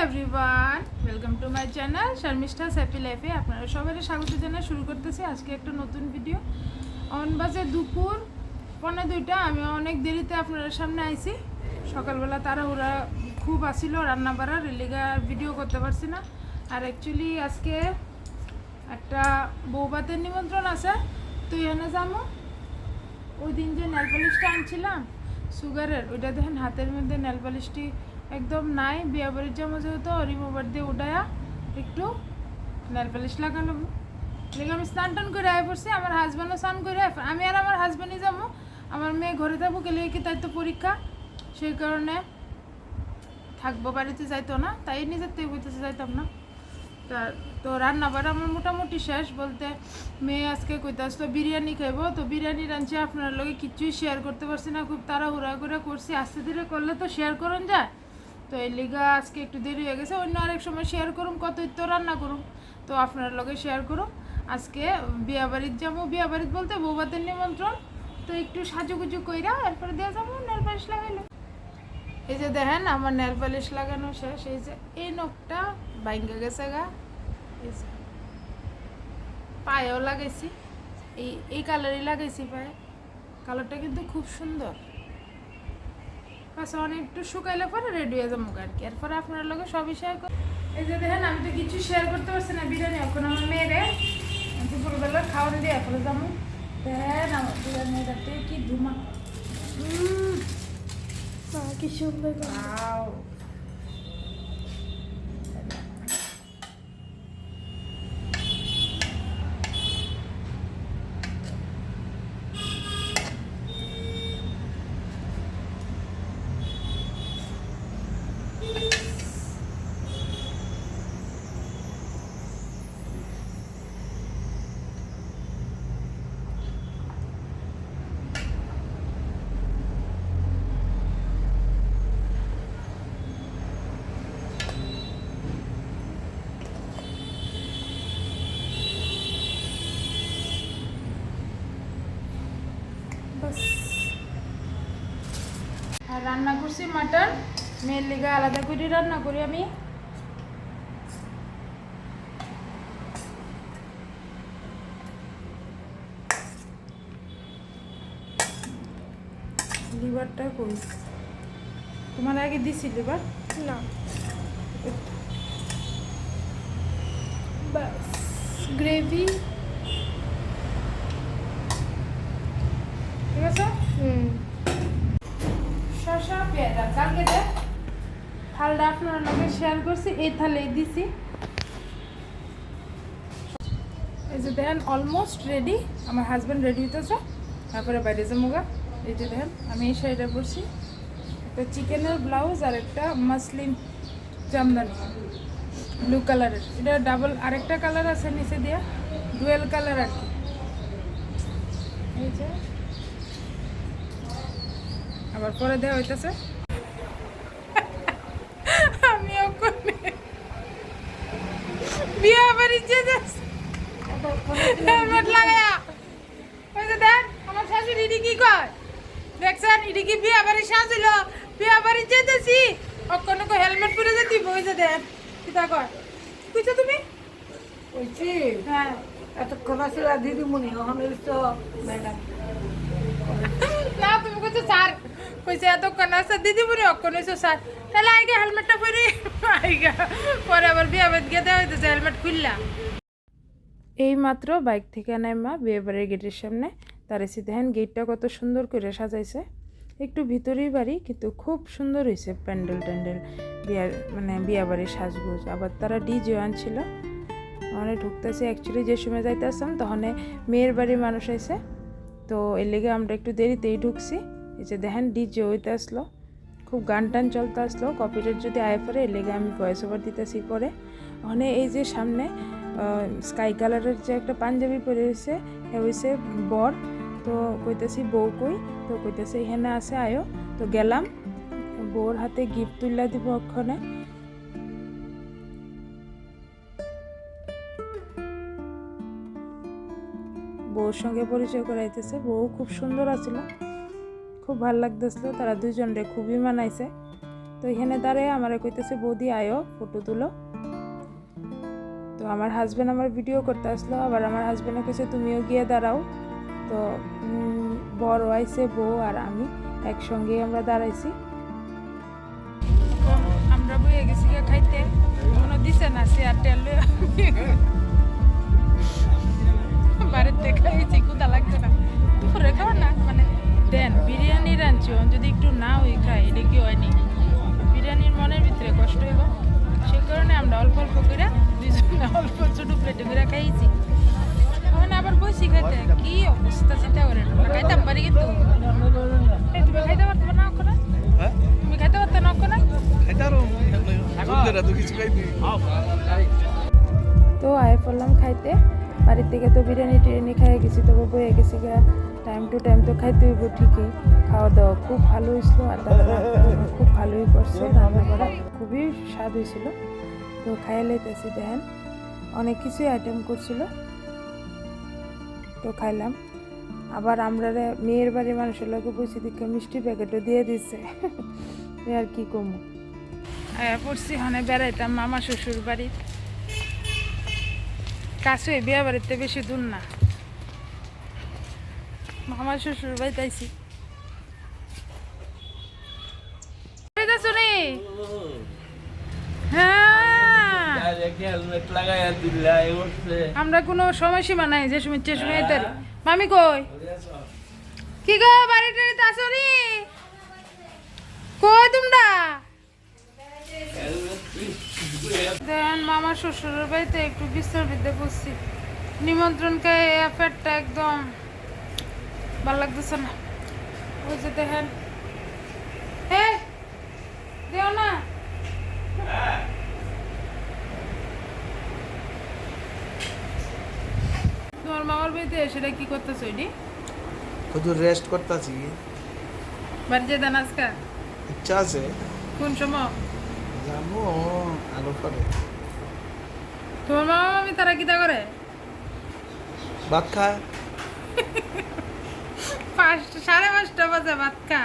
Everyone, welcome to my channel Sharmistha's happy লাইফে। আপনারা সবাই স্বাগত জানাই। শুরু করতেছি আজকে একটা নতুন ভিডিও। অন বাজে দুপুর 1:45। আমি অনেক দেরিতে আপনাদের সামনে আইছি। সকালবেলা তাড়াহুড়া খুব আসিল রান্না বাড়ার, লেগা ভিডিও করতে পারছি না। আর অ্যাকচুয়ালি আজকে একটা বৌভাতের নিমন্ত্রণ আছে, তো এখানে যাবো। ওই দিন যে নেল পালিশটা আনছিলাম সুগারের, ওইটা দেখেন হাতের মধ্যে নেল পালিশটি একদম নাই। বিয়া বাড়ির যাবো যেহেতু রিমুভার দিয়ে উঠায়া একটু নেল পালিশ লাগানো। লেগে আমি স্নান টান করে আয় পড়ছি। আমার হাজব্যান্ডও স্নান করে, আমি আর আমার হাজব্যান্ডই যাবো। আমার মেয়ে ঘরে থাকবো, গেলে কি তাই তো পরীক্ষা, সেই কারণে থাকবো, বাড়িতে যাইতো না, তাই নিজের থেকে বইতেছে যাইতাম না। তো রান্না বাড়া আমার মোটামুটি শেষ বলতে, মেয়ে আজকে কইতে আসতো বিরিয়ানি খাইবো, তো বিরিয়ানি রাঁধছি। আপনার লগে কিছুই শেয়ার করতে পারছি না, খুব তাড়াহুড়া করে করছি। আস্তে ধীরে করলে তো শেয়ার করুন যায়, তো এই লিগা আজকে একটু দেরি হয়ে গেছে। অন্য আরেক সময় শেয়ার করুম, কতই তো রান্না করুম, তো আপনার লগে শেয়ার করুম। আজকে বিয়া বাড়ির যাবো, বিয়া বাড়ির বলতে বৌভাতের নিমন্ত্রণ, তো একটু সাজুগুজু কইরা এরপরে দেওয়া যাবো। নেল পালিশ লাগাইলো, এই যে দেখেন আমার নেল পালিশ লাগানো শেষ। এই যে এই নখটা ভাঙ্গা গেছে গা, পায়েও লাগাইছি, এই কালারই লাগাইছি পায়ে। কালারটা কিন্তু খুব সুন্দর। বাস অনেক একটু শুকাইলে পরে রেডি হয়ে যাবো আর কি। এরপরে আপনার লগে সবই শেয়ার করি। এই যে দেখেন আমি তো কিছু শেয়ার করতে পারছি না বিরিয়ানি। এখন আমার মেয়েরে দুপুরবেলা খাওয়ানো দিয়ে এরপরে যাবো। দেখেন আমার বিরিয়ানিটাতে কি ধুমা, কি সুন্দর। আর রান্না করছি মাটন, মেয়ের লিগা আলাদা করে রান্না করি আমি। লিভারটা করি, তোমার আগে দিছি লিভার না, বাস গ্রেভি ঠিক আছে। শসা পেঁয়াজ আর কালকে দেখ থালটা আপনার লগে শেয়ার করছি, এই থালেই দিছি। এই যে দেখেন অলমোস্ট রেডি, আমার হাজব্যান্ড রেডি হইতেছে, তারপরে বাইরে যাবো গা। এই যে দেখেন আমি এই শাড়িটা পরছি, একটা চিকেনের ব্লাউজ আর একটা মাসলিন জামদানি ব্লু কালারের। এটা ডাবল আরেকটা কালার আছে নিচে দিয়া, ডুয়েল কালার আর কি। এই যে আবার পরে দেওয়া হইতেছে। আমি ওখানে বিয়া বাড়ি যে যাচ্ছি হেলমেট লাগায়া। ওই যে দেখ আমার শাশুড়ি ইডি কি কয় দেখছেন, ইডি কি বিয়া বাড়ি সাজিল, বিয়া বাড়ি যেতেছি অক্ষণ হেলমেট পরে যেতে। ওই যে দেখ কিতা কয়, কইছো তুমি কইছি হ্যাঁ এতক্ষণ ছিল দিদিমণি, এখন হইছো ম্যাডাম। না তুমি কইছো স্যার, কইছে এতক্ষণ আছে দিদি বলে অক্ষণ হইছো স্যার। তাহলে আগে হেলমেটটা পরে আইগা, পরে আবার বিয়া বাড়ি গিয়ে দেওয়া হইতেছে হেলমেট খুললা। এই মাত্র বাইক থেকে নেমা বিয়ে বাড়ির গেটের সামনে দাঁড়িয়েছি। দেখেন গেটটা কত সুন্দর করে সাজাইছে, একটু ভিতরেই বাড়ি কিন্তু খুব সুন্দর হয়েছে প্যান্ডেল ট্যান্ডেল, বিয়ার মানে বিয়া বাড়ির সাজগোজ। আবার তারা ডিজে আনছিল, ওখানে ঢুকতেছে। অ্যাকচুয়ালি যে সময় যাইতে আসলাম তখন মেয়ের বাড়ির মানুষ আইছে, তো এর লেগে আমরা একটু দেরিতেই ঢুকছি। এই যে দেখেন ডিজে হইতে আসলো, খুব গান টান চলতে আসলো। কপিরাইট যদি আয় পরে এর লেগে আমি ভয়েস ওভার দিতেছি পরে। ওখানে এই যে সামনে স্কাই কালারের যে একটা পাঞ্জাবি পরে হয়েছে, এ হয়েছে বর। তো কইতেছি বউ কই, তো কইতেছে এখানে আছে আয়ো। তো গেলাম, বউর হাতে গিফট তুললা দিব ওখানে। বউর সঙ্গে পরিচয় করাইতেছে। বউ খুব সুন্দর আছিল, খুব ভালো লাগতেছিল, তারা দুজনরে খুবই মানাইছে। তো এখানে দাঁড়ায় আমার কইতেছে বৌদি আয়ো ফটো তুলো। তো আমার হাজব্যান্ড আমার ভিডিও করতে আসলো, আবার আমার হাজব্যান্ডে কইছে তুমিও গিয়ে দাঁড়াও। তো বড় আইছে বউ আর আমি একসঙ্গে আমরা দাঁড়াইছি। আমরা বইয়ে গেছি খাইতে, কোনো দিছে না চেয়ার টেয়ার বাড়িতে খাইছি, ক্ষুধা লাগছে না, দুপুরে খাবার না মানে দেন বিরিয়ানি রাঁধছি, যদি একটু না ওই খাই এটা কি হয়নি, বিরিয়ানির মনের ভিতরে কষ্ট হইব, সেই কারণে আমরা অল্প অল্প করে দুইজনে অল্প ছোটো প্লেটে করে খাইছি। মানে আবার বসি খাইতে কি অবস্থা চিন্তা করেন, খাইতাম পারি কিন্তু তুমি খাইতে পারতো না ওখানে, তুমি খাইতে পারতো না ওখানে। তো আয় পড়লাম খাইতে, বাড়ির থেকে তো বিরিয়ানি টিরিয়ানি খাই গেছি, তবে বয়ে গেছি গা টাইম টু টাইম তো খাইতে হইব ঠিকই। খাওয়া দাওয়া খুব ভালো হয়েছিল আর দাদা খুব ভালোই করছে, রান্না করা খুবই স্বাদ হয়েছিল। তো খাইয়ে লাইতেছি, দেখেন অনেক কিছুই আইটেম করছিল, তো খাইলাম। আবার আমরা মেয়ের বাড়ির মানুষের লোকে বসে দেখে মিষ্টি প্যাকেটও দিয়ে দিচ্ছে আর কি কমু। পড়ছি হনে বেড়াইতাম মামা শ্বশুর বাড়ির কাছে, বিয়া বাড়িতে বেশি দূর না, মামা শ্বশুর বাড়িতে আইছি। আমরা কোনো সময়সীমা নাই যে সময় যে সময় তারি। মামি কই কি গো বাড়ি টাড়িতে আসো নি, কই তোমরা? দেন মামা শ্বশুরের বাড়িতে একটু বিস্তর বিদ্যে বসছি, নিমন্ত্রণ খেয়ে অ্যাফেয়ারটা একদম ভালো লাগতেছে না। ওই যে দেখেন দেও না, তোমার মামার বাড়িতে সেটা কি করতেছো? এটি শুধু রেস্ট করতেছি, বাড়ি যেতে আজকে ইচ্ছা আছে। কোন সময় যাবো আলো করে। তোমার মামা মামি তারা কিতা করে? ভাত খায়। 5:30 বাজে ভাত খা,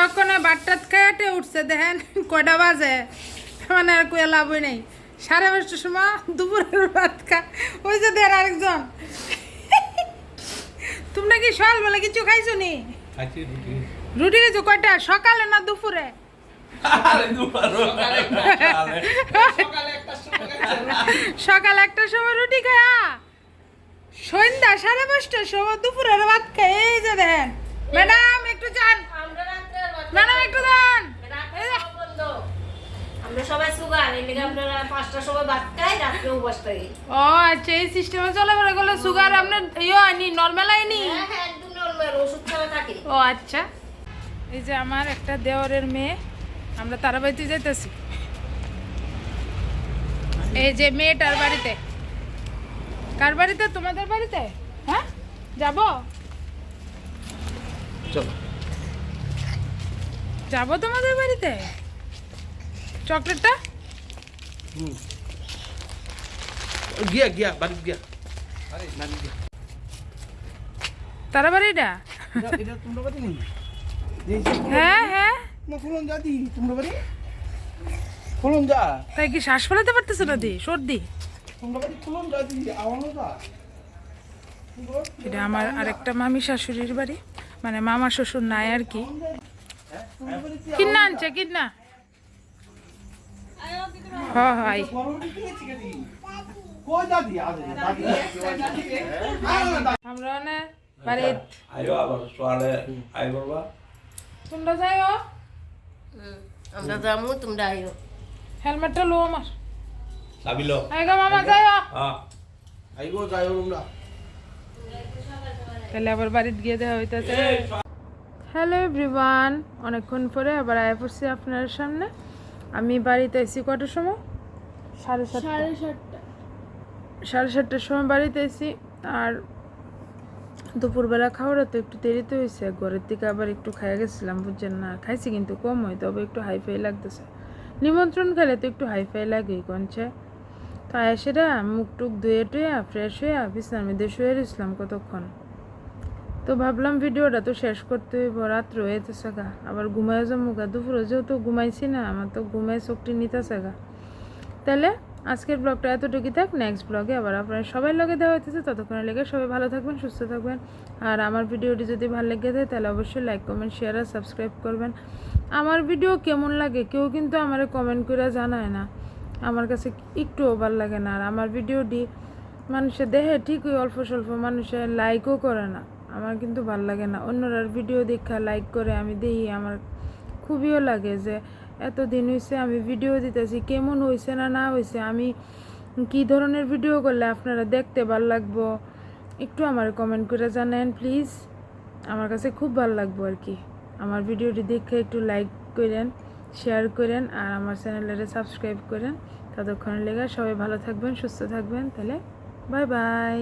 ওখানে বাটটাত খাইতে উঠছে, দেখেন কয়টা বাজে, মানে আর কয়ে লাভই নেই। 5:30 সময় দুপুরের ভাত খা। ওই যে দেন আরেকজন, তোমরা কি সকালবেলা কিছু খাইছো নি? রুটি খাইছো কয়টা, সকালে না দুপুরে? সকাল 1টার সময় রুটি খায়া সন্ধ্যা 5:30 সময় দুপুরের ভাত খাই। এই যে দেখেন ম্যাডাম একটু যান, ম্যাডাম একটু যান। আমরা সবাই সুগার এর লিগে আমরা 5টার সময় ভাত খাই, রাতে উপবাস থাকি। ও আচ্ছা, এই সিস্টেমে চলে বলে গেলে সুগার আপনার ইয়ে আইনি, নর্মাল আইনি? হ্যাঁ একদম নরমাল, ওষুধ ছাড়া থাকি। ও আচ্ছা। এই যে আমার একটা দেওরের মেয়ে, আমরা তারা বাড়িতে যাইতেছি। এই যে মেয়েটার বাড়িতে। কার বাড়িতে? তোমাদের বাড়িতে? হ্যাঁ যাবো চলো যাবো তোমাদের বাড়িতে। চকলেটটা গিয়া গিয়া বাড়ি গিয়া, আরে বাড়ি গিয়া। তারা বাড়িটা? এটা তোমরা বাড়ি নেই? হ্যাঁ হ্যাঁ, না ফুলন যা দি তোমরা বাড়ি, ফুলন যা। তাই কি শ্বাস ফেলাতে পারতেছে না? দি সর্দি। তোমরা বাড়ি ফুলন যা দি আওয়ানো যা। এটা আমার আরেকটা মামি শাশুড়ির বাড়ি, মানে মামা শ্বশুর নাই আর কি। কিন্না আনছে কিন্না? হ্যাঁ হাই আমরা না বাড়ি আইও আবার সোয়ালে আই বাবা তোমরা যাইও, আমরা যাবো, তোমরা আইও। হেলমেটটা লো আমার। সাবিলো আইগো মামা যাইও। হ্যাঁ আইগো যাইও তোমরা। তাহলে আবার বাড়িতে গিয়ে দেখা হইতেছে। হ্যালো এভরিওয়ান, অনেকক্ষণ পরে আবার আয়া পড়ছি আপনার সামনে। আমি বাড়িতে এসেছি কটার সময়? 7:30। 7:30টার সময় বাড়িতে এসেছি। আর দুপুরবেলা খাওয়াটা তো একটু দেরিতে হয়েছে, ঘরের থেকে আবার একটু খাইয়া গেছিলাম, বুঝছেন না? খাইছি কিন্তু কম হয়, তবে একটু হাইফাই লাগতেছে। নিমন্ত্রণ খেলে তো একটু হাইফাই লাগেই কনছে। তো সেটা মুখ টুক ধুয়ে টুয়ে ফ্রেশ হয়ে বিছনার মধ্যে শুয়ে রইছিলাম কতক্ষণ। তো ভাবলাম ভিডিওটা তো শেষ করতে হইব, রাত্র হইতেছে গা, আবার ঘুমায় যাবো গা, দুপুরে যেহেতু ঘুমাইছি না, আমার তো ঘুমায় চোখটি নিতেছে গা। তাহলে আজকের ব্লগটা এতটুকুই থাক, নেক্সট ব্লগে আবার আপনারা সবাই লগে দেওয়া হইতেছে, ততক্ষণে লেগে সবাই ভালো থাকবেন, সুস্থ থাকবেন। আর আমার ভিডিওটি যদি ভালো লেগে থাকে তাহলে অবশ্যই লাইক কমেন্ট শেয়ার আর সাবস্ক্রাইব করবেন। আমার ভিডিও কেমন লাগে কেউ কিন্তু আমারে কমেন্ট করে জানায় না, আমার কাছে একটুও ভালো লাগে না। আর আমার ভিডিওটি মানুষে দেখে ঠিকই, অল্প স্বল্প মানুষে লাইকও করে না, আমার কিন্তু ভালো লাগে না। অন্যরার ভিডিও দেখা লাইক করে আমি দেখি, আমার খুবইও লাগে যে এতদিন হয়েছে আমি ভিডিও দিতেছি, কেমন হয়েছে না না হয়েছে, আমি কী ধরনের ভিডিও করলে আপনারা দেখতে ভালো লাগবো একটু আমার কমেন্ট করে জানেন প্লিজ, আমার কাছে খুব ভালো লাগবো আর কি। আমার ভিডিওটি দেখে একটু লাইক করেন, শেয়ার করেন আর আমার চ্যানেলের সাবস্ক্রাইব করেন। ততক্ষণ লেগে সবাই ভালো থাকবেন, সুস্থ থাকবেন। তাহলে বাই বাই।